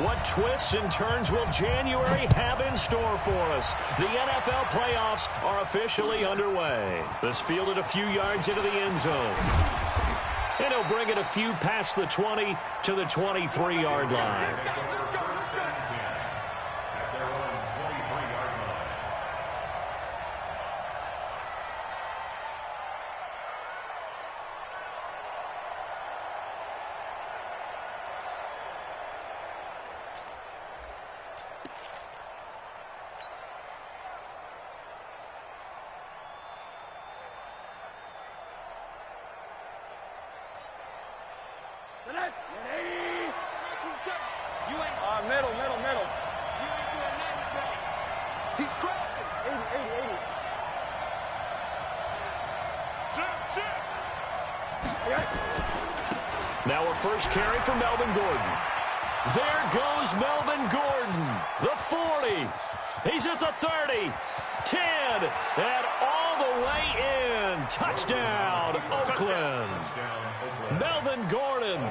What twists and turns will January have in store for us? The NFL playoffs are officially underway. This fielded a few yards into the end zone. And he'll bring it a few past the 20 to the 23-yard line. Middle. He's crouching. 80. Now a first carry for Melvin Gordon. There goes Melvin Gordon. The 40. He's at the 30. 10. And all the way in. Touchdown, Oakland. Melvin Gordon,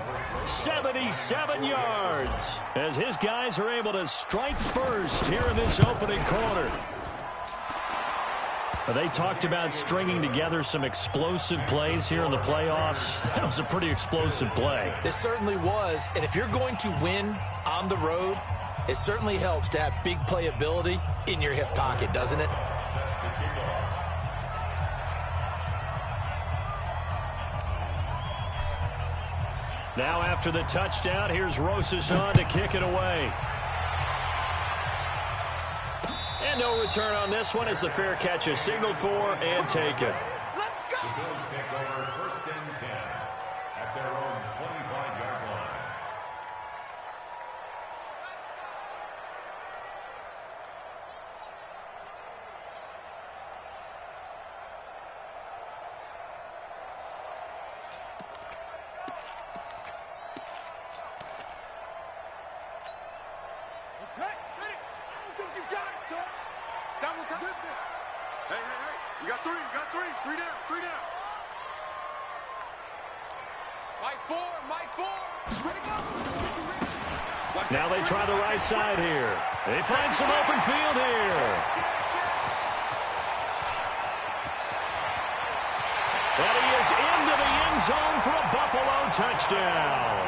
77 yards, as his guys are able to strike first here in this opening quarter. They talked about stringing together some explosive plays here in the playoffs. That was a pretty explosive play. It certainly was, and if you're going to win on the road, it certainly helps to have big playability in your hip pocket, doesn't it? Now after the touchdown, here's Rosas on to kick it away. And no return on this one as the fair catch is signaled for and taken. Let's go. The Bills take over 1st and 10 at their own 25-yard line. You got three. Three down. Mike four. Ready to go. Now they try the right side here. They find some open field here. And he is into the end zone for a Buffalo touchdown.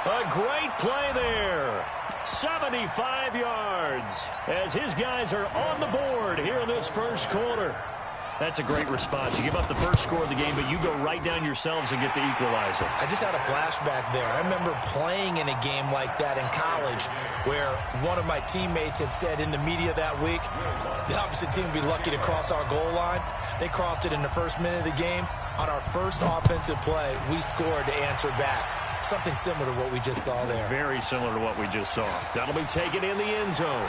A great play there. 75 yards as his guys are on the board here in this first quarter. That's a great response. You give up the first score of the game, but you go right down yourselves and get the equalizer. I just had a flashback there. I remember playing in a game like that in college where one of my teammates had said in the media that week, the opposite team would be lucky to cross our goal line. They crossed it in the first minute of the game. On our first offensive play, we scored to answer back. Something similar to what we just saw there. Very similar to what we just saw. That'll be taken in the end zone.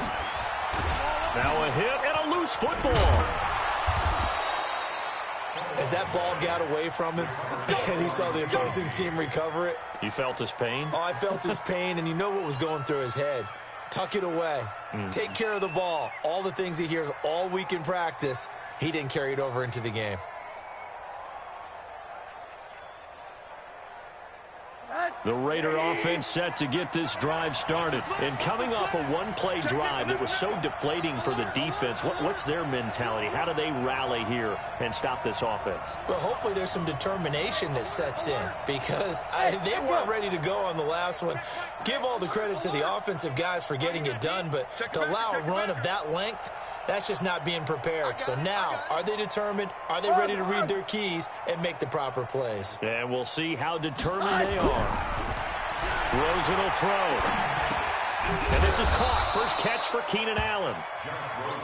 Now a hit and a loose football. As that ball got away from him and he saw the opposing team recover it. You felt his pain? Oh, I felt his pain, and you know what was going through his head. Tuck it away. Take care of the ball. All the things he hears all week in practice, he didn't carry it over into the game. The Raider offense set to get this drive started. And coming off a one-play drive that was so deflating for the defense, what's their mentality? How do they rally here and stop this offense? Well, hopefully there's some determination that sets in because they weren't ready to go on the last one. Give all the credit to the offensive guys for getting it done, but to allow a run of that length, that's just not being prepared. So now, are they determined? Are they ready to read their keys and make the proper plays? And we'll see how determined they are. Rosen will throw. And this is caught. First catch for Keenan Allen.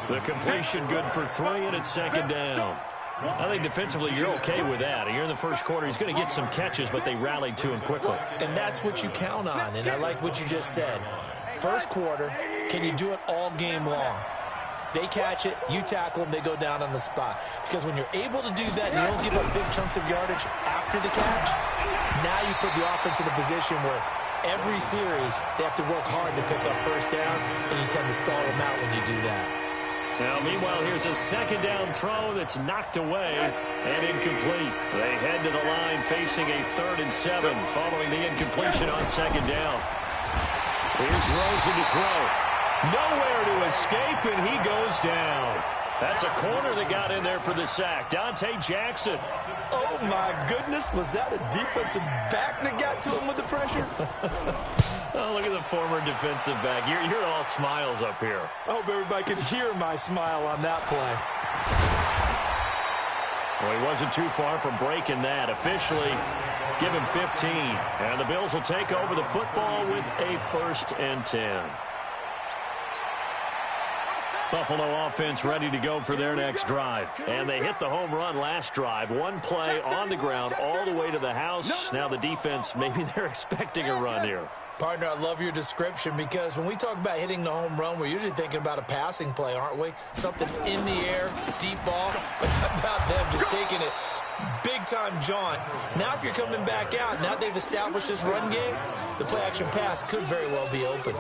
The completion good for 3, and it's second down. I think defensively you're okay with that. You're in the first quarter. He's going to get some catches, but they rallied to him quickly. And that's what you count on, and I like what you just said. First quarter, can you do it all game long? They catch it, you tackle them, they go down on the spot. Because when you're able to do that and you don't give up big chunks of yardage after the catch, now you put the offense in a position where every series they have to work hard to pick up first downs, and you tend to stall them out when you do that. Now, meanwhile, here's a second down throw that's knocked away and incomplete. They head to the line facing a 3rd and 7 following the incompletion on second down. Here's Rosen to throw. Nowhere to escape, and he goes down. That's a corner that got in there for the sack. Dante Jackson. Oh, my goodness. Was that a defensive back that got to him with the pressure? Oh, look at the former defensive back. You're all smiles up here. I hope everybody can hear my smile on that play. Well, he wasn't too far from breaking that. Officially, give him 15. And the Bills will take over the football with a 1st and 10. Buffalo offense ready to go for their next drive. And they hit the home run last drive. One play on the ground all the way to the house. Now the defense, maybe they're expecting a run here. Partner, I love your description because when we talk about hitting the home run, we're usually thinking about a passing play, aren't we? Something in the air, deep ball. But how about them just taking it big-time jaunt? Now if you're coming back out, now they've established this run game, the play-action pass could very well be open.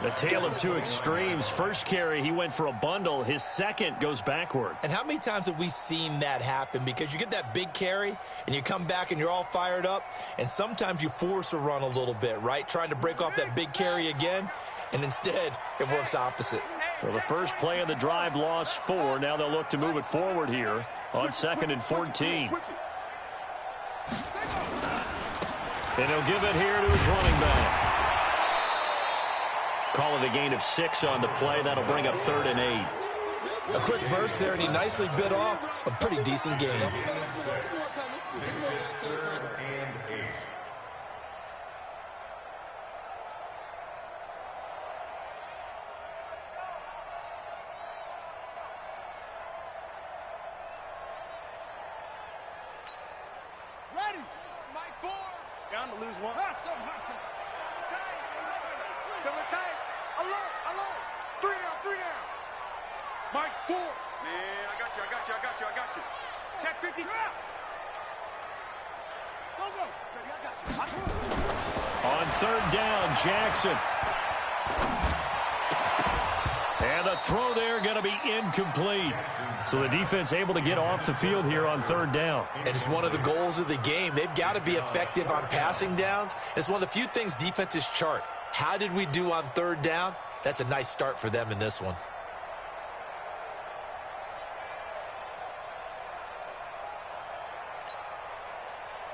A tale of two extremes. First carry, he went for a bundle. His second goes backward. And how many times have we seen that happen? Because you get that big carry, and you come back and you're all fired up, and sometimes you force a run a little bit, right? Trying to break off that big carry again, and instead it works opposite. Well, the first play of the drive lost 4. Now they'll look to move it forward here on 2nd and 14. And he'll give it here to his running back. Call it a gain of 6 on the play. That'll bring up 3rd and 8. A quick burst there, and he nicely bit off a pretty decent gain. Ready. Mike 4. Down to lose 1. Hustle. Coming tight. Alert. 3 down. Mike 4. Man, I got you. Check 50. Go. I got you. On 3rd down, Jackson. And the throw there going to be incomplete. So the defense able to get off the field here on 3rd down. And it's one of the goals of the game. They've got to be effective on passing downs. It's one of the few things defenses chart. How did we do on 3rd down? That's a nice start for them in this one.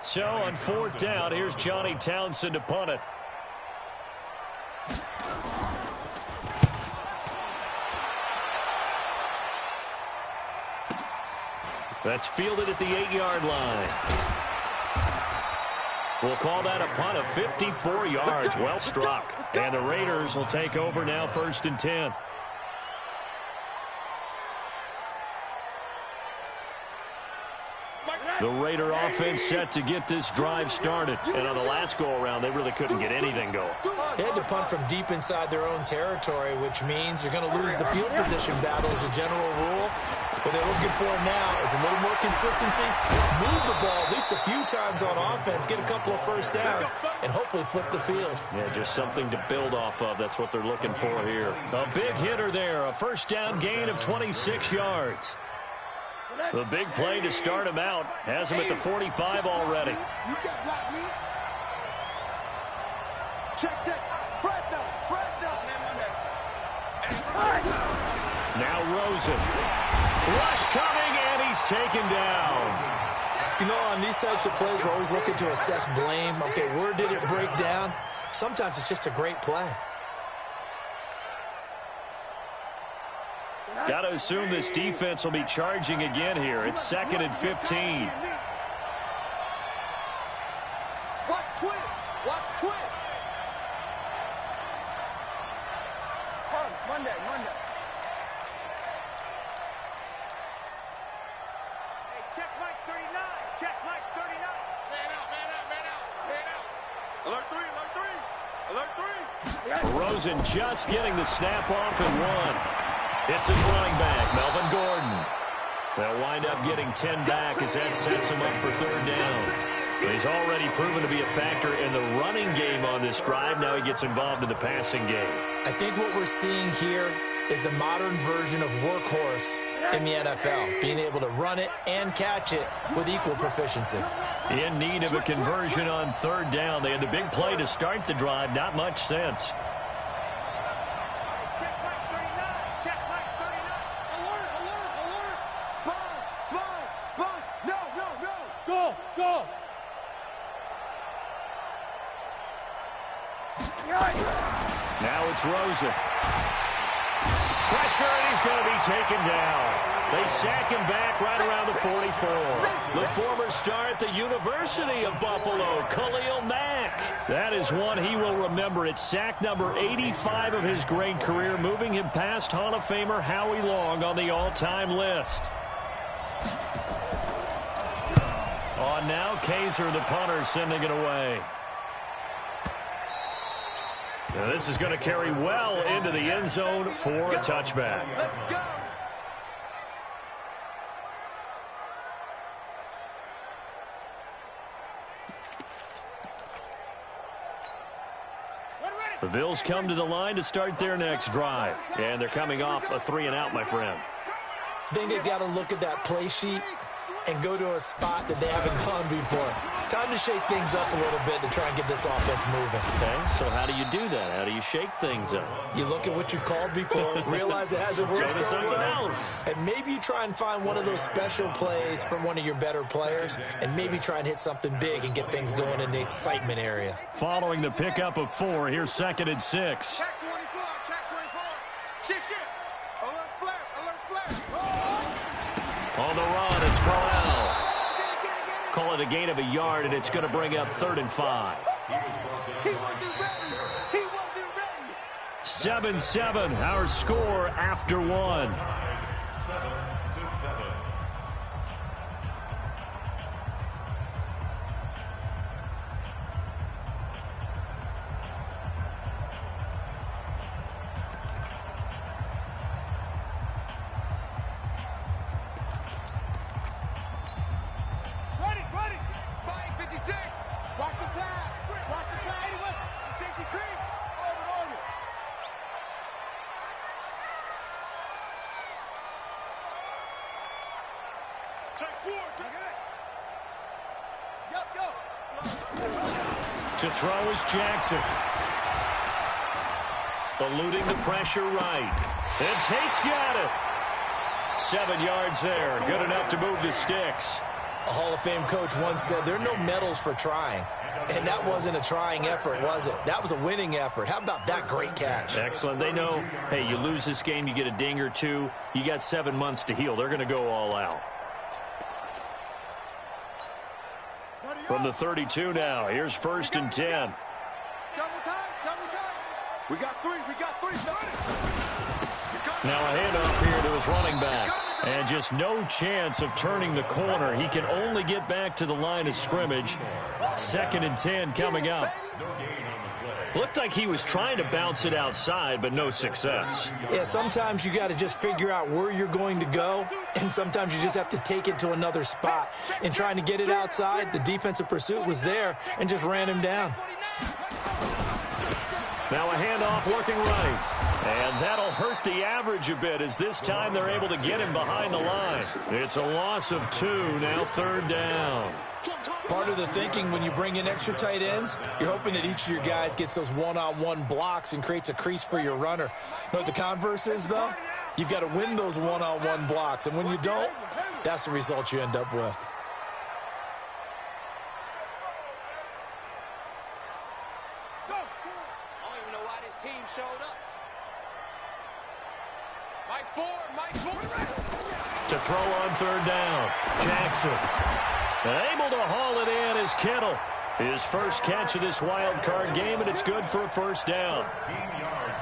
So on 4th down, here's Johnny Townsend to punt it. That's fielded at the 8-yard line. We'll call that a punt of 54 yards. Well struck. And the Raiders will take over now 1st and 10. The Raider offense set to get this drive started. And on the last go-around, they really couldn't get anything going. They had to punt from deep inside their own territory, which means they're going to lose the field position battle as a general rule. What they're looking for now is a little more consistency, move the ball at least a few times on offense, get a couple of 1st downs, and hopefully flip the field. Yeah, just something to build off of. That's what they're looking for here. A big hitter there, a 1st down gain of 26 yards. The big play to start him out has him at the 45 already. You got blocked me. Check. Press down. Now Rosen. Rush coming, and he's taken down. You know, on these types of plays, we're always looking to assess blame. Okay, where did it break down? Sometimes it's just a great play. Got to assume this defense will be charging again here. It's 2nd and 15. Watch twins. Monday. Hey, check Mike 39. Man out. Alert 3. Rosen just getting the snap off and 1. It's his running back, Melvin Gordon. They'll wind up getting 10 back as that sets him up for 3rd down. But he's already proven to be a factor in the running game on this drive. Now he gets involved in the passing game. I think what we're seeing here is the modern version of workhorse in the NFL, being able to run it and catch it with equal proficiency. In need of a conversion on 3rd down. They had the big play to start the drive. Not much sense. Now it's Rosen. Pressure, and he's going to be taken down. They sack him back right around the 44. The former star at the University of Buffalo, Khalil Mack. That is one he will remember. It's sack number 85 of his great career, moving him past Hall of Famer Howie Long on the all-time list. On now, Kaiser, the punter, sending it away. Now this is going to carry well into the end zone for a touchback. The Bills come to the line to start their next drive. And they're coming off a 3-and-out, my friend. I think they got to look at that play sheet and go to a spot that they haven't gone before. Time to shake things up a little bit to try and get this offense moving. Okay, so how do you do that? How do you shake things up? You look at what you called before, realize it hasn't worked so something well, else. and maybe you try and find one of those special plays from one of your better players, and maybe try and hit something big and get things going in the excitement area. Following the pickup of 4, here's 2nd and 6. Check 24, check 24. Shift. Alert flare. On the run, it's Corral. Call it a gain of a yard, and it's going to bring up 3rd and 5. He wasn't ready. 7-7, our score after 1. 7-7. Ready. Spike 56. Watch the pass. Anyway, it's a safety creep. Over. Take 4. To throw is Jackson. Eluding the pressure right. And Tate's got it. 7 yards there. Good enough to move the sticks. A Hall of Fame coach once said, there are no medals for trying. And that wasn't a trying effort, was it? That was a winning effort. How about that great catch? Excellent. They know, hey, you lose this game, you get a ding or two. You got 7 months to heal. They're going to go all out. From the 32 now, here's 1st and 10. Double time. We got 3. Now a handoff here to his running back. And just no chance of turning the corner. He can only get back to the line of scrimmage. 2nd and 10 coming up. Looked like he was trying to bounce it outside, but no success. Yeah, sometimes you got to just figure out where you're going to go, and sometimes you just have to take it to another spot. In trying to get it outside, the defensive pursuit was there and just ran him down. Now a handoff working right. And that'll hurt the average a bit as this time they're able to get him behind the line. It's a loss of 2, now 3rd down. Part of the thinking when you bring in extra tight ends, you're hoping that each of your guys gets those one-on-one blocks and creates a crease for your runner. You know what the converse is, though? You've got to win those one-on-one blocks, and when you don't, that's the result you end up with. I don't even know why this team showed up. Mike Ford. To throw on 3rd down, Jackson. Able to haul it in is Kittle. His first catch of this wild card game, and it's good for a 1st down.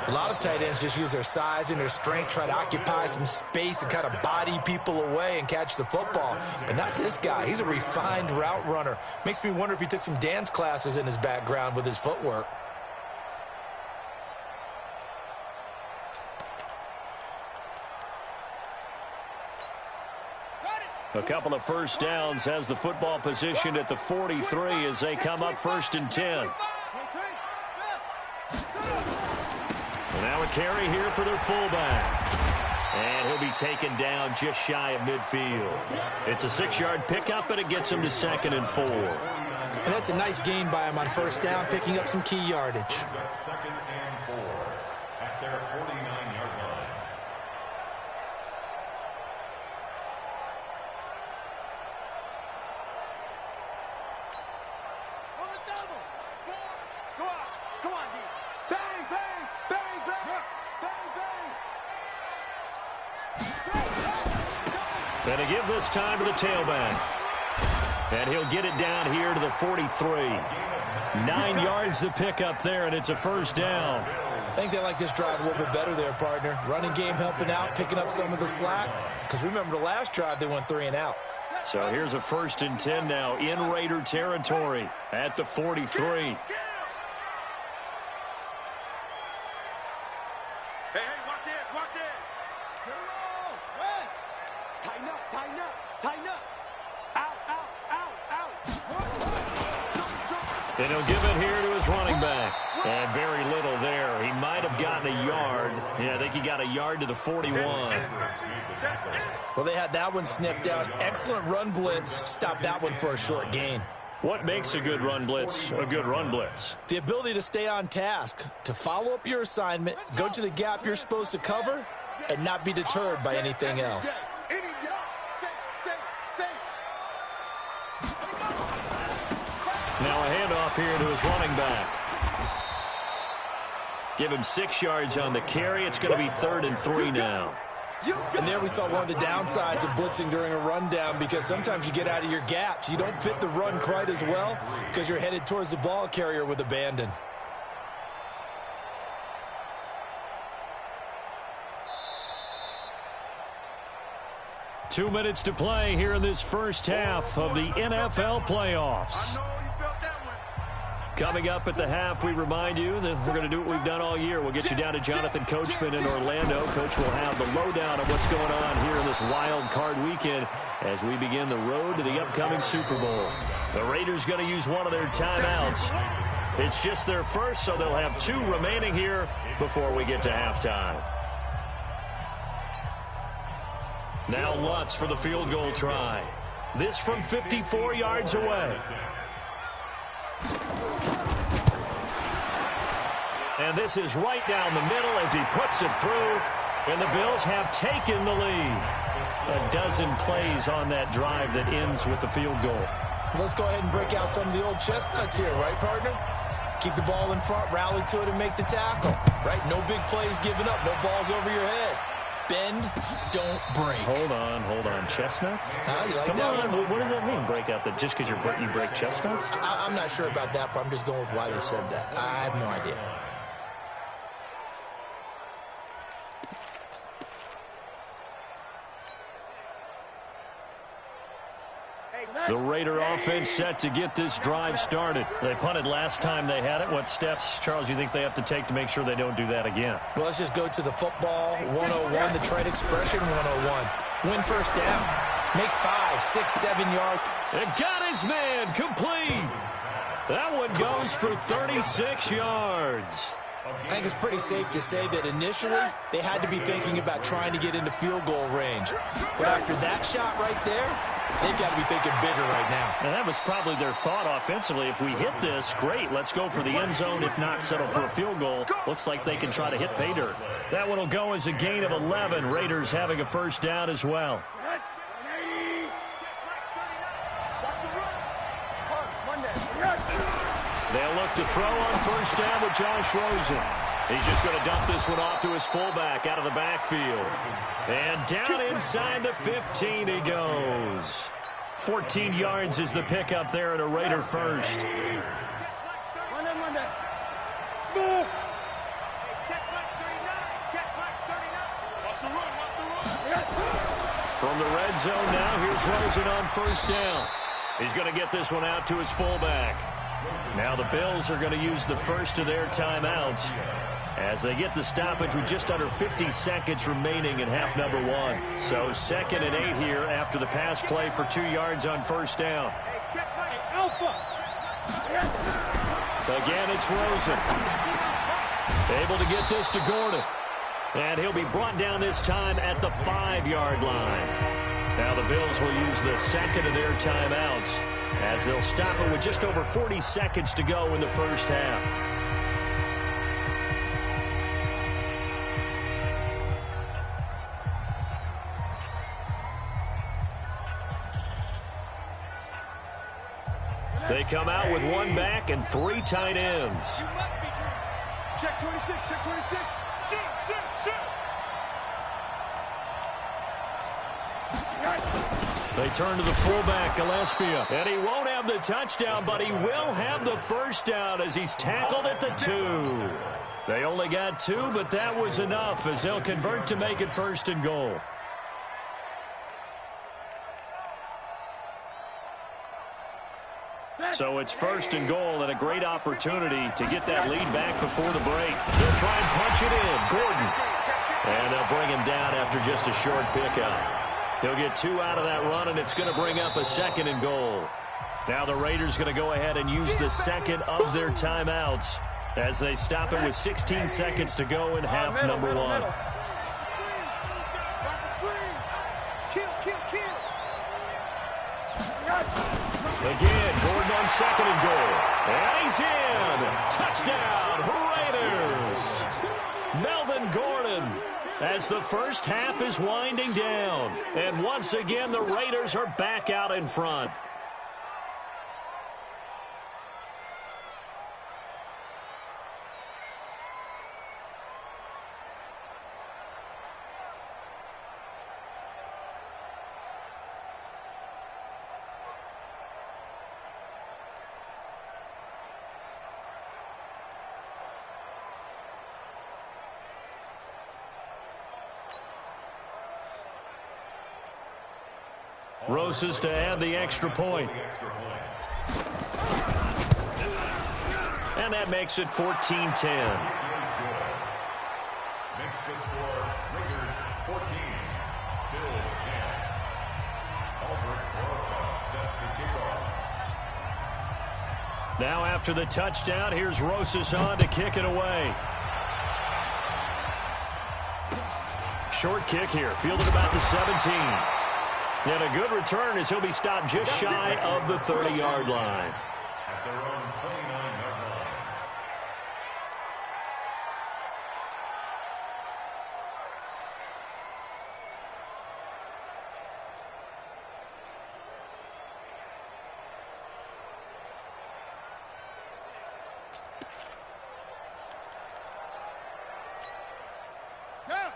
A lot of tight ends just use their size and their strength, try to occupy some space and kind of body people away and catch the football. But not this guy. He's a refined route runner. Makes me wonder if he took some dance classes in his background with his footwork. A couple of 1st downs, has the football position at the 43 as they come up 1st and 10. And now a carry here for their fullback. And he'll be taken down just shy of midfield. It's a 6-yard pickup, and it gets him to 2nd and 4. And that's a nice gain by him on 1st down, picking up some key yardage. 2nd and 4 at their 49-yard line. On the double. 4. Come on, D. And to give this time to the tailback. And he'll get it down here to the 43. 9 yards to pick up there, and it's a first down. I think they like this drive a little bit better there, partner. Running game helping out, picking up some of the slack. Because remember the last drive, they went 3 and out. So here's a 1st and 10 now in Raider territory at the 43. Hey, watch it, watch it. Get along, West. Tighten up, tighten up, tighten up. Out, out, out, out. And he'll give it here to his running back. And very little there. He might have gotten a yard. Yeah, I think he got a yard to the 41. Well, they had that one sniffed out. Excellent run blitz. Stopped that one for a short gain. What makes a good run blitz a good run blitz? The ability to stay on task, to follow up your assignment, go to the gap you're supposed to cover, and not be deterred by anything else. Now a handoff here to his running back. Give him 6 yards on the carry. It's going to be 3rd and 3 now. And there we saw one of the downsides of blitzing during a rundown, because sometimes you get out of your gaps. You don't fit the run quite as well because you're headed towards the ball carrier with abandon. Two minutes to play here in this first half of the NFL playoffs. Coming up at the half, we remind you that we're going to do what we've done all year. We'll get you down to Jonathan Coachman in Orlando. Coach will have the lowdown of what's going on here in this wild card weekend as we begin the road to the upcoming Super Bowl. The Raiders going to use one of their timeouts. It's just their first, so they'll have 2 remaining here before we get to halftime. Now Lutz for the field goal try. This from 54 yards away. And this is right down the middle as he puts it through. And the Bills have taken the lead. A dozen plays on that drive that ends with the field goal. Let's go ahead and break out some of the old chestnuts here, right, partner? Keep the ball in front, rally to it, and make the tackle, right? No big plays given up, no balls over your head. Bend, don't break. Hold on. Chestnuts? You like Come that on, one? what does that mean, break out? That just because you break chestnuts? I'm not sure about that, but I'm just going with why they said that. I have no idea. The Raider offense set to get this drive started. They punted last time they had it. What steps, Charles, you think they have to take to make sure they don't do that again? Well, let's just go to the football 101, the trade expression 101. Win first down. Make 5, 6, 7 yards. And got his man complete. That one goes for 36 yards. I think it's pretty safe to say that initially they had to be thinking about trying to get into field goal range. But after that shot right there, they've got to be thinking bigger right now. And that was probably their thought offensively. If we hit this, great. Let's go for the end zone. If not, settle for a field goal. Looks like they can try to hit pay dirt. That one will go as a gain of 11. Raiders having a first down as well. They'll look to throw on first down with Josh Rosen. He's just going to dump this one off to his fullback out of the backfield. And down inside the 15 he goes. 14 yards is the pickup there at a Raider first. From the red zone now, here's Rosen on first down. He's going to get this one out to his fullback. Now the Bills are going to use the first of their timeouts as they get the stoppage with just under 50 seconds remaining in half number 1. So 2nd and 8 here after the pass play for 2 yards on first down. Again, it's Rosen. Able to get this to Gordon. And he'll be brought down this time at the 5-yard line. Now the Bills will use the second of their timeouts as they'll stop it with just over 40 seconds to go in the first half. They come out with 1 back and 3 tight ends. Check 26, check 26. Shoot, shoot, shoot. They turn to the fullback, Gillespie, and he won't have the touchdown, but he will have the first down as he's tackled at the 2. They only got 2, but that was enough as they'll convert to make it 1st and goal. So it's 1st and goal and a great opportunity to get that lead back before the break. They'll try and punch it in. Gordon. And they'll bring him down after just a short pickup. He'll get 2 out of that run, and it's going to bring up a 2nd and goal. Now the Raiders going to go ahead and use the second of their timeouts as they stop it with 16 seconds to go in half number 1. Again, Gordon on 2nd and goal. And he's in. Touchdown, Raiders. Melvin Gordon as the first half is winding down. And once again, the Raiders are back out in front. Rosas to add the extra point. And that makes it 14-10. Makes the score Raiders 14, Bills 10. Albert Rosas set to kick off. Now after the touchdown, here's Rosas on to kick it away. Short kick here, fielded about the 17. And a good return as he'll be stopped just shy of the 30-yard line. At their own 29-yard line.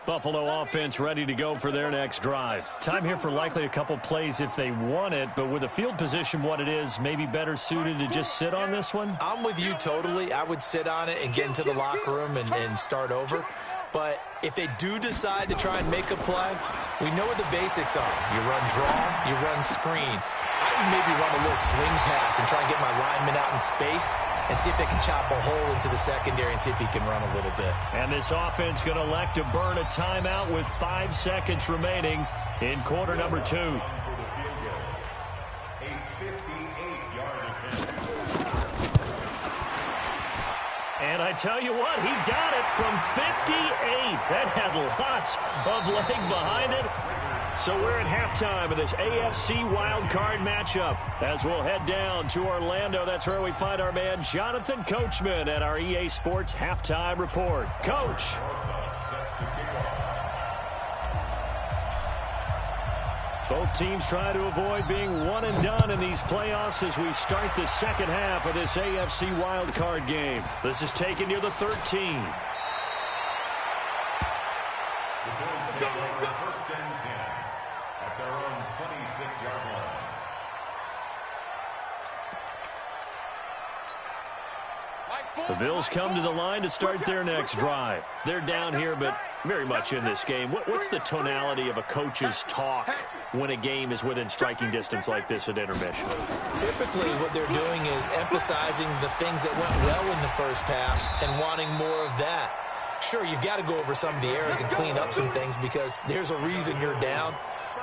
Buffalo offense ready to go for their next drive. Time here for likely a couple plays if they want it, but with the field position what it is, maybe better suited to just sit on this one? I'm with you totally. I would sit on it and get into the locker room and start over. But if they do decide to try and make a play, we know what the basics are. You run draw, you run screen. I would maybe run a little swing pass and try and get my lineman out in space and see if they can chop a hole into the secondary and see if he can run a little bit. And this offense going to elect to burn a timeout with 5 seconds remaining in quarter number 2. And I tell you what, he got it from 58. That had lots of leg behind it. So we're at halftime of this AFC Wildcard matchup. As we'll head down to Orlando, that's where we find our man Jonathan Coachman at our EA Sports Halftime Report. Coach. Both teams try to avoid being one and done in these playoffs as we start the second half of this AFC Wildcard game. This is taken near the 13. The Bills take over 1st and 10 at their own 26-yard line. The Bills come to the line to start their next drive. They're down here, but very much in this game. What's the tonality of a coach's talk when a game is within striking distance like this at intermission? Typically, what they're doing is emphasizing the things that went well in the first half and wanting more of that. Sure, you've got to go over some of the errors and clean up some things because there's a reason you're down.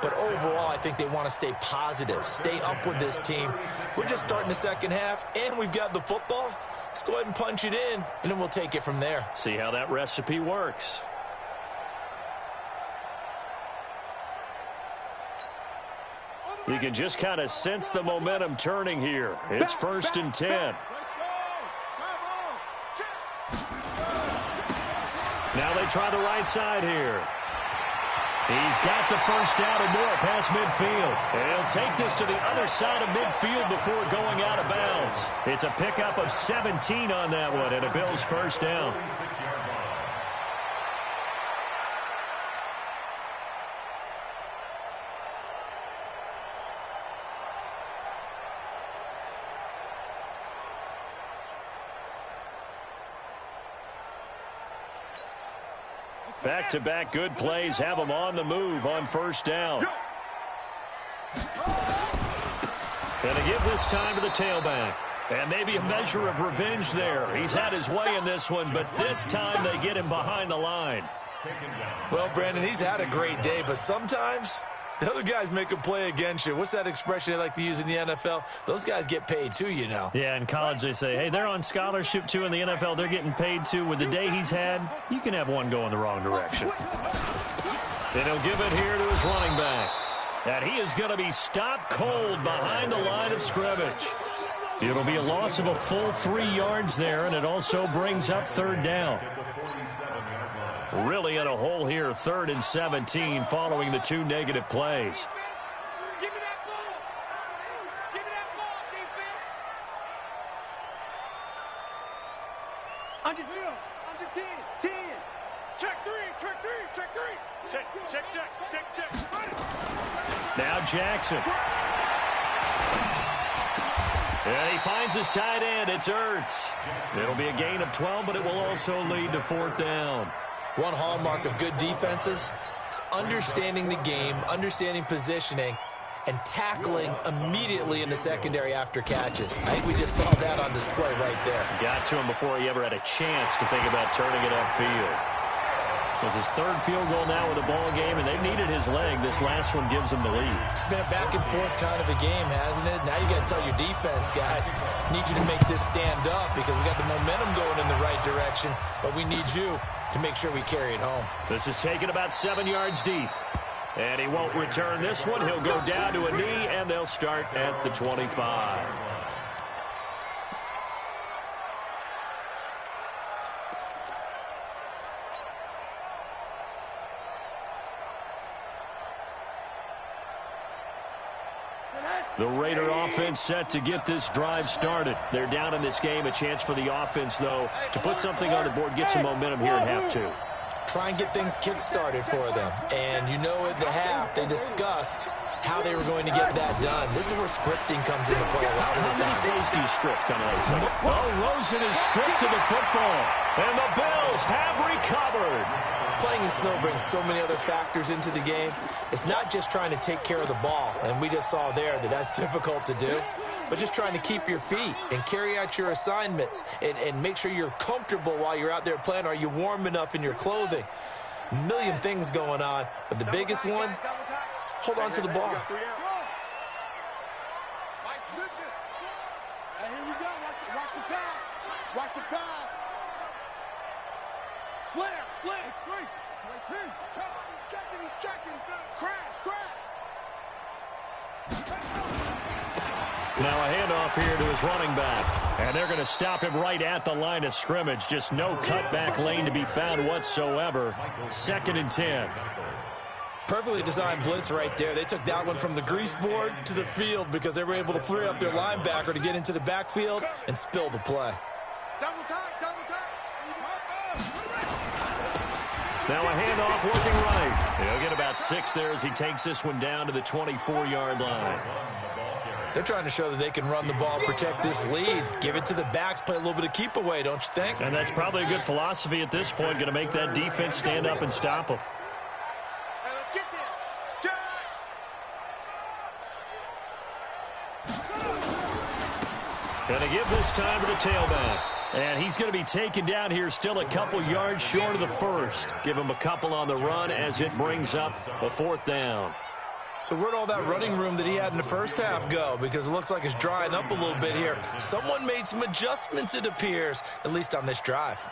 But overall, I think they want to stay positive, stay up with this team. We're just starting the second half, and we've got the football. Let's go ahead and punch it in, and then we'll take it from there. See how that recipe works. You can just kind of sense the momentum turning here. It's 1st and 10. Now they try the right side here. He's got the first down and more past midfield. And he'll take this to the other side of midfield before going out of bounds. It's a pickup of 17 on that one and a Bills first down. Back-to-back good plays have them on the move on first down. And they give this time to the tailback. And maybe a measure of revenge there. He's had his way in this one, but this time they get him behind the line. Well, Brandon, he's had a great day, but sometimes the other guys make a play against you. What's that expression they like to use in the NFL? Those guys get paid too, you know. Yeah, in college they say, hey, they're on scholarship too. In the NFL, they're getting paid too. With the day he's had, you can have one go in the wrong direction. And he'll give it here to his running back. And he is going to be stopped cold behind the line of scrimmage. It'll be a loss of a full 3 yards there, and it also brings up third down. Really in a hole here, 3rd and 17 following the 2 negative plays. Give me that ball. Give me that ball, defense. Under 10. Check three. Check. Now Jackson. And he finds his tight end. It's Ertz. It'll be a gain of 12, but it will also lead to 4th down. One hallmark of good defenses is understanding the game, understanding positioning, and tackling immediately in the secondary after catches. I think we just saw that on display right there. Got to him before he ever had a chance to think about turning it upfield. So it's his 3rd field goal now with the ball game, and they've needed his leg. This last one gives them the lead. It's been a back and forth kind of a game, hasn't it? Now you got to tell your defense, guys, need you to make this stand up because we got the momentum going in the right direction, but we need you to make sure we carry it home. This is taken about 7 yards deep. And he won't return this one. He'll go down to a knee, and they'll start at the 25. The Raider offense set to get this drive started. They're down in this game. A chance for the offense, though, to put something on the board, get some momentum here at half 2. Try and get things kick-started for them. And you know at the half, they discussed how they were going to get that done. This is where scripting comes into play a lot of the time. How many plays do you script coming out of the second? Oh, Rosen is stripped to the football. And the Bills have recovered. Playing in snow brings so many other factors into the game. It's not just trying to take care of the ball, and we just saw there that that's difficult to do, but just trying to keep your feet and carry out your assignments and make sure you're comfortable while you're out there playing. Are you warm enough in your clothing? A million things going on, but the biggest one, hold on to the ball. Here we go. Watch the pass. Watch the pass. Slam. It's great. He's checking. Crash. Now a handoff here to his running back. And they're going to stop him right at the line of scrimmage. Just no cutback lane to be found whatsoever. 2nd and 10. Perfectly designed blitz right there. They took that one from the grease board to the field because they were able to free up their linebacker to get into the backfield and spill the play. Double time. Now a handoff looking right. He'll get about 6 there as he takes this one down to the 24-yard line. They're trying to show that they can run the ball, protect this lead, give it to the backs, play a little bit of keep away, don't you think? And that's probably a good philosophy at this point, going to make that defense stand up and stop them. Hey, let's get there. Going to give this time to the tailback. And he's going to be taken down here still a couple yards short of the first. Give him a couple on the run as it brings up a 4th down. So where'd all that running room that he had in the first half go? Because it looks like it's drying up a little bit here. Someone made some adjustments, it appears, at least on this drive.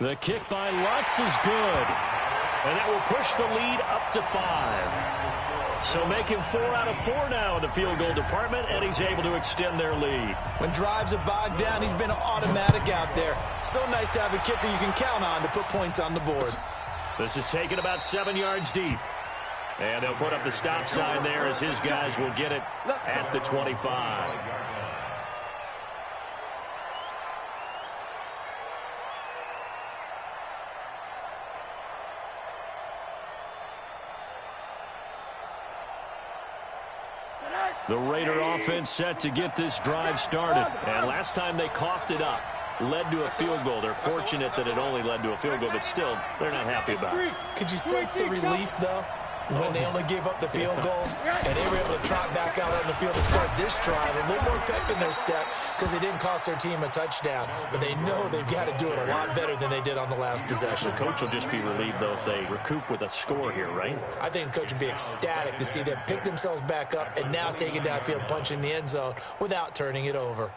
The kick by Lutz is good. And that will push the lead up to 5. So making 4 out of 4 now in the field goal department, and he's able to extend their lead. When drives are bogged down, he's been automatic out there. So nice to have a kicker you can count on to put points on the board. This is taken about 7 yards deep. And they'll put up the stop sign there as his guys will get it at the 25. The Raider offense set to get this drive started. And last time they coughed it up, led to a field goal. They're fortunate that it only led to a field goal, but still, they're not happy about it. Could you sense the relief, though, when they only gave up the field goal and they were able to trot back out on the field and start this drive? A little more pep in their step because they didn't cost their team a touchdown. But they know they've got to do it a lot better than they did on the last possession. The coach will just be relieved, though, if they recoup with a score here, right? I think the coach would be ecstatic to see them pick themselves back up and now take it downfield, punch in the end zone without turning it over.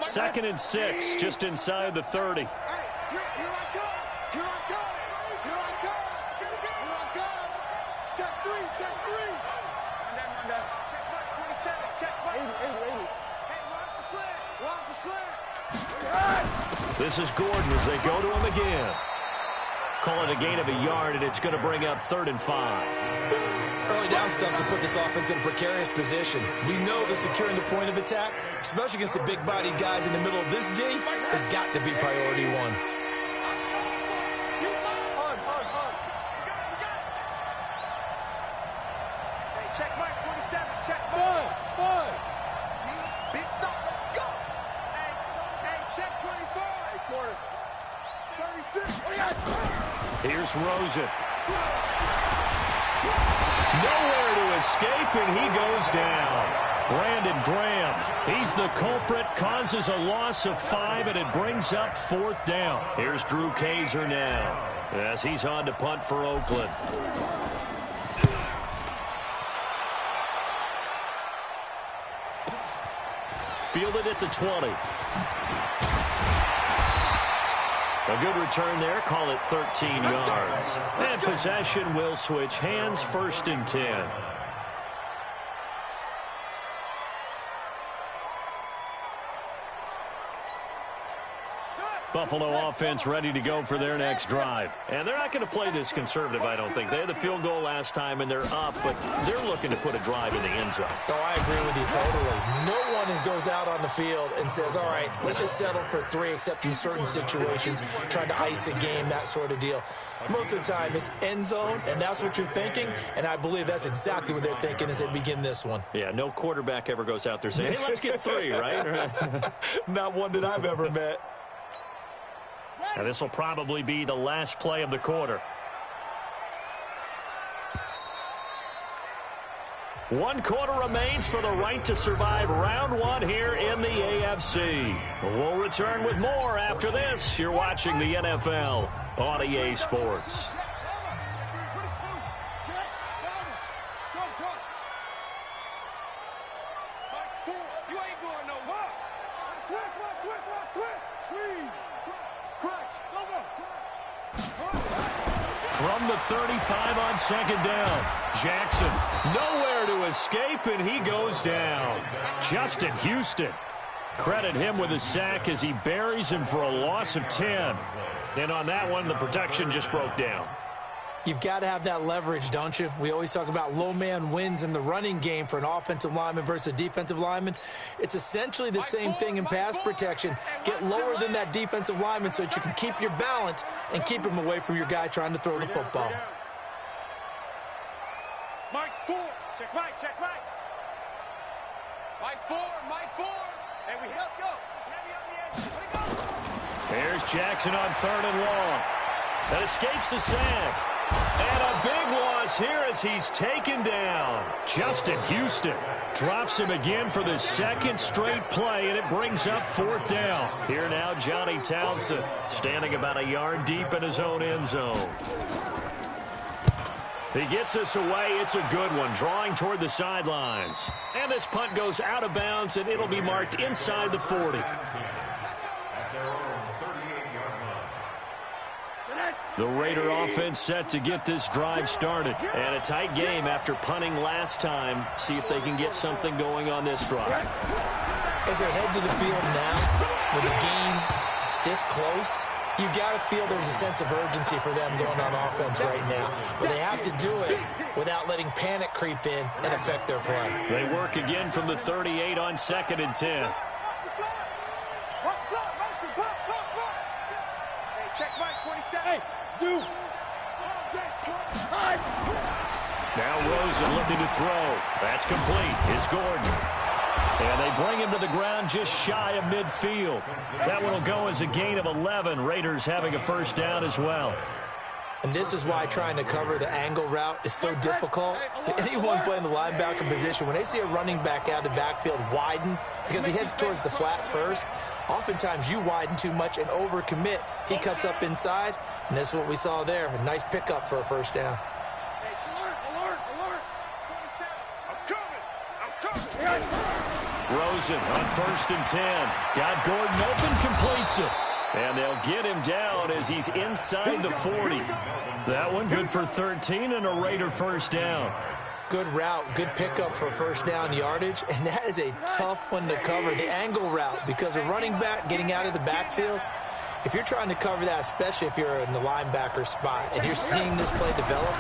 2nd and 6, just inside the 30. Here I come. Here I come. Here I come. Here I come. Check 3. Check 3. One down. Check mark 27. Check mark 80. Hey, watch the slant. Watch the slant. This is Gordon as they go to him again. Call it a gain of a yard, and it's going to bring up 3rd and 5. Early down stuff to put this offense in a precarious position. We know that securing the point of attack, especially against the big-bodied guys in the middle of this D, has got to be priority one. Hey, check mark 27. Check mark. Fine. Big stop. Let's go. Hey, check 24. Hey, quarter. 36. Here's Rosen. Nowhere to escape, and he goes down. Brandon Graham, he's the culprit, causes a loss of 5, and it brings up 4th down. Here's Drew Kaiser now as he's on to punt for Oakland. Fielded at the 20. A good return there. Call it 13 yards. And possession will switch hands. 1st and 10. Buffalo offense ready to go for their next drive. And they're not going to play this conservative, I don't think. They had the field goal last time, and they're up, but they're looking to put a drive in the end zone. Oh, I agree with you totally. No one goes out on the field and says, all right, let's just settle for 3, except in certain situations, trying to ice a game, that sort of deal. Most of the time, it's end zone, and that's what you're thinking, and I believe that's exactly what they're thinking as they begin this one. Yeah, no quarterback ever goes out there saying, hey, let's get 3, right? Not one that I've ever met. And this will probably be the last play of the quarter. 1 quarter remains for the right to survive round 1 here in the AFC. We'll return with more after this. You're watching the NFL on EA Sports. From the 35 on 2nd down. Jackson, nowhere to escape, and he goes down. Justin Houston. Credit him with a sack as he buries him for a loss of 10. And on that one, the protection just broke down. You've got to have that leverage, don't you? We always talk about low man wins in the running game for an offensive lineman versus a defensive lineman. It's essentially the same thing in pass protection. Get lower than that defensive lineman so that you can keep your balance and keep him away from your guy trying to throw the football. Mike 4. Check Mike. Check Mike. Mike 4. Mike 4. And we help go. He's heavy on the edge. Let it go. Here's Jackson on 3rd and long. That escapes the sack. And a big loss here as he's taken down. Justin Houston drops him again for the 2nd straight play, and it brings up 4th down. Here now, Johnny Townsend standing about a yard deep in his own end zone. He gets us away. It's a good one, drawing toward the sidelines. And this punt goes out of bounds, and it'll be marked inside the 40. The Raider offense set to get this drive started. And a tight game after punting last time. See if they can get something going on this drive. As they head to the field now, with the game this close, you've got to feel there's a sense of urgency for them going on offense right now. But they have to do it without letting panic creep in and affect their play. They work again from the 38 on 2nd and 10. Check Mike 27. Hey, Now Rosen looking to throw. That's complete. It's Gordon. And they bring him to the ground just shy of midfield. That one will go as a gain of 11. Raiders having a first down as well. And this is why trying to cover the angle route is so difficult. Anyone playing the linebacker position, when they see a running back out of the backfield widen, because he heads towards the flat first, oftentimes you widen too much and overcommit. He cuts up inside, and that's what we saw there. A nice pickup for a first down. Alert. 27. I'm coming. Rosen on 1st and 10. Got Gordon open, completes it. And they'll get him down as he's inside the 40. That one good for 13 and a Raider first down. Good route, good pickup for first down yardage, and that is a tough one to cover, the angle route, because a running back getting out of the backfield, if you're trying to cover that, especially if you're in the linebacker spot and you're seeing this play develop,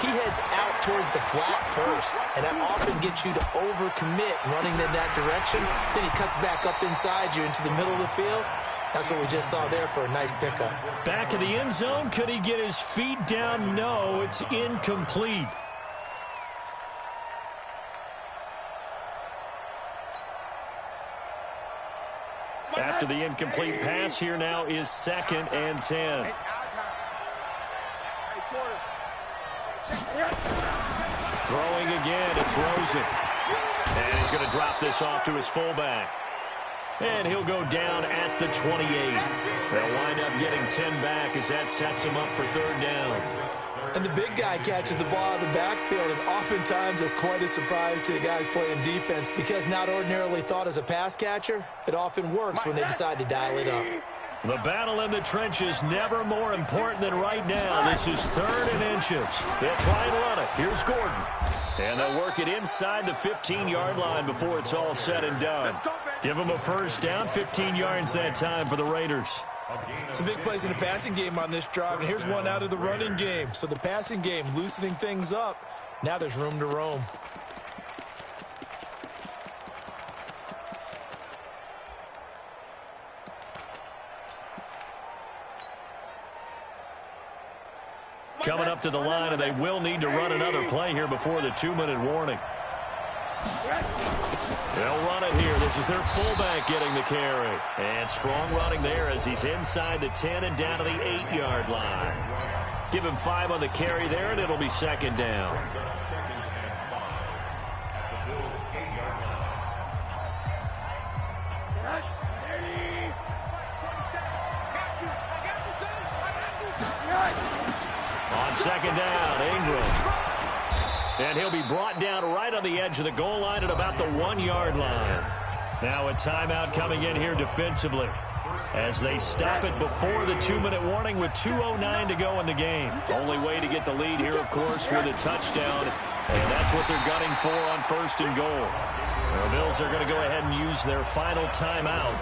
he heads out towards the flat first, and that often gets you to overcommit running in that direction. Then he cuts back up inside you into the middle of the field. That's what we just saw there for a nice pickup. Back of the end zone. Could he get his feet down? No, it's incomplete. After the incomplete pass, here now is 2nd and 10. Throwing again, it's Rosen. And he's going to drop this off to his fullback. And he'll go down at the 28. They'll wind up getting 10 back as that sets him up for 3rd down. And the big guy catches the ball out of the backfield, and oftentimes that's quite a surprise to the guys playing defense because not ordinarily thought as a pass catcher, it often works when they decide to dial it up. The battle in the trenches never more important than right now. This is 3rd and inches. They'll try and run it. Here's Gordon. And they'll work it inside the 15-yard line before it's all said and done. Give them a first down, 15 yards that time for the Raiders. Some big plays in the passing game on this drive, and here's one out of the running game. So the passing game loosening things up. Now there's room to roam. Coming up to the line, and they will need to run another play here before the 2-minute warning. They'll run it here. This is their fullback getting the carry. And strong running there as he's inside the 10 and down to the 8-yard line. Give him 5 on the carry there, and it'll be 2nd down. On 2nd down, Ingram. And he'll be brought down right on the edge of the goal line at about the 1-yard line. Now a timeout coming in here defensively as they stop it before the 2-minute warning with 2:09 to go in the game. Only way to get the lead here, of course, with a touchdown. And that's what they're gunning for on 1st and goal. The Bills are going to go ahead and use their final timeout.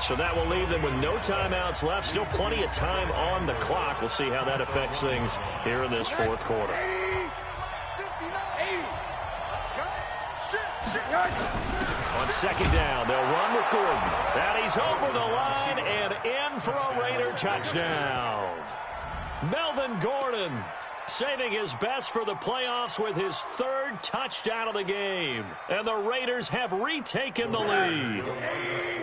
So that will leave them with no timeouts left. Still plenty of time on the clock. We'll see how that affects things here in this 4th quarter. On 2nd down, they'll run with Gordon. And he's over the line and in for a Raider touchdown. Melvin Gordon saving his best for the playoffs with his 3rd touchdown of the game. And the Raiders have retaken the lead.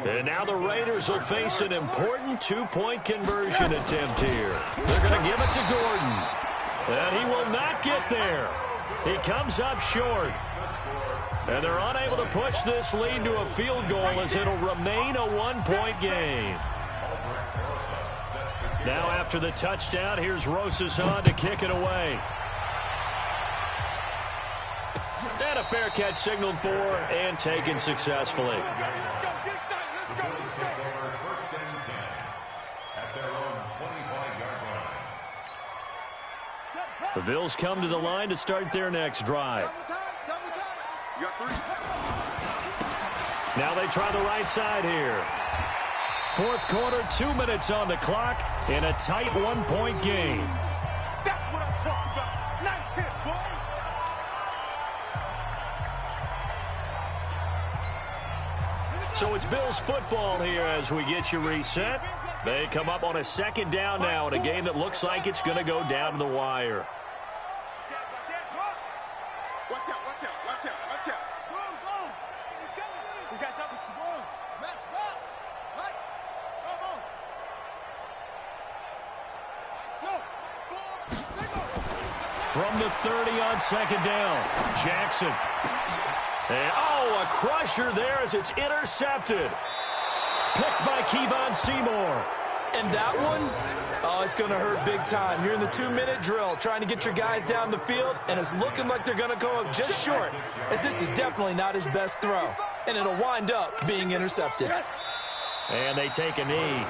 And now the Raiders will face an important 2-point conversion attempt here. They're going to give it to Gordon. And he will not get there. He comes up short. And they're unable to push this lead to a field goal as it'll remain a 1-point game. Now after the touchdown, here's Rosas on to kick it away. And a fair catch signaled for and taken successfully. The Bills come to the line to start their next drive. Now they try the right side here. 4th quarter, 2 minutes on the clock in a tight 1-point game. That's what I'm talking about. Nice hit, boy. So it's Bills football here as we get you reset. They come up on a 2nd down now in a game that looks like it's going to go down to the wire. From the 30 on second down, Jackson. And, a crusher there as it's intercepted. Picked by Kevon Seymour. And that one, it's going to hurt big time. You're in the 2-minute drill trying to get your guys down the field, and it's looking like they're going to go up just short, as this is definitely not his best throw. And it'll wind up being intercepted. And they take a knee.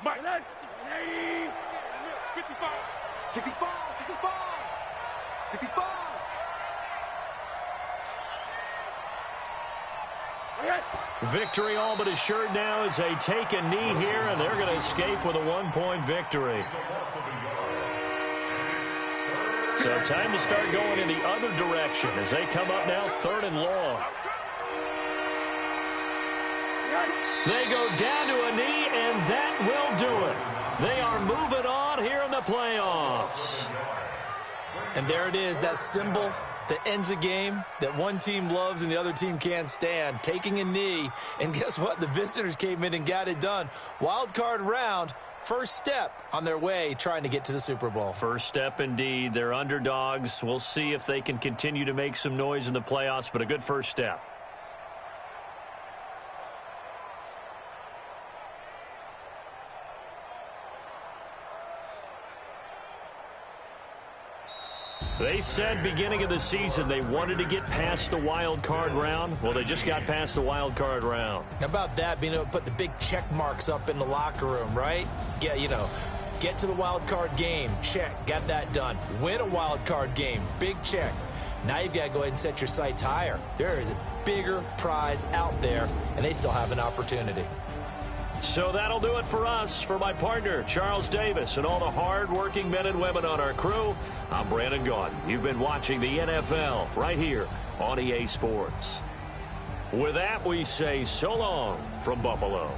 Mike, 80, 55, 65, 65, 65. Victory all but assured now as they take a knee here, and they're going to escape with a 1-point victory. So time to start going in the other direction as they come up now 3rd and long. They go down to a knee, and that will do it. They are moving on here in the playoffs. And there it is, that symbol that ends a game that one team loves and the other team can't stand, taking a knee. And guess what? The visitors came in and got it done. Wild card round, first step on their way trying to get to the Super Bowl. First step indeed. They're underdogs. We'll see if they can continue to make some noise in the playoffs, but a good first step. They said beginning of the season they wanted to get past the wild card round. Well, they just got past the wild card round. How about that, being able to put the big check marks up in the locker room, right? Get to the wild card game, check, got that done. Win a wild card game, big check. Now you've got to go ahead and set your sights higher. There is a bigger prize out there, and they still have an opportunity. So that'll do it for us. For my partner, Charles Davis, and all the hard-working men and women on our crew, I'm Brandon Gaudin. You've been watching the NFL right here on EA Sports. With that, we say so long from Buffalo.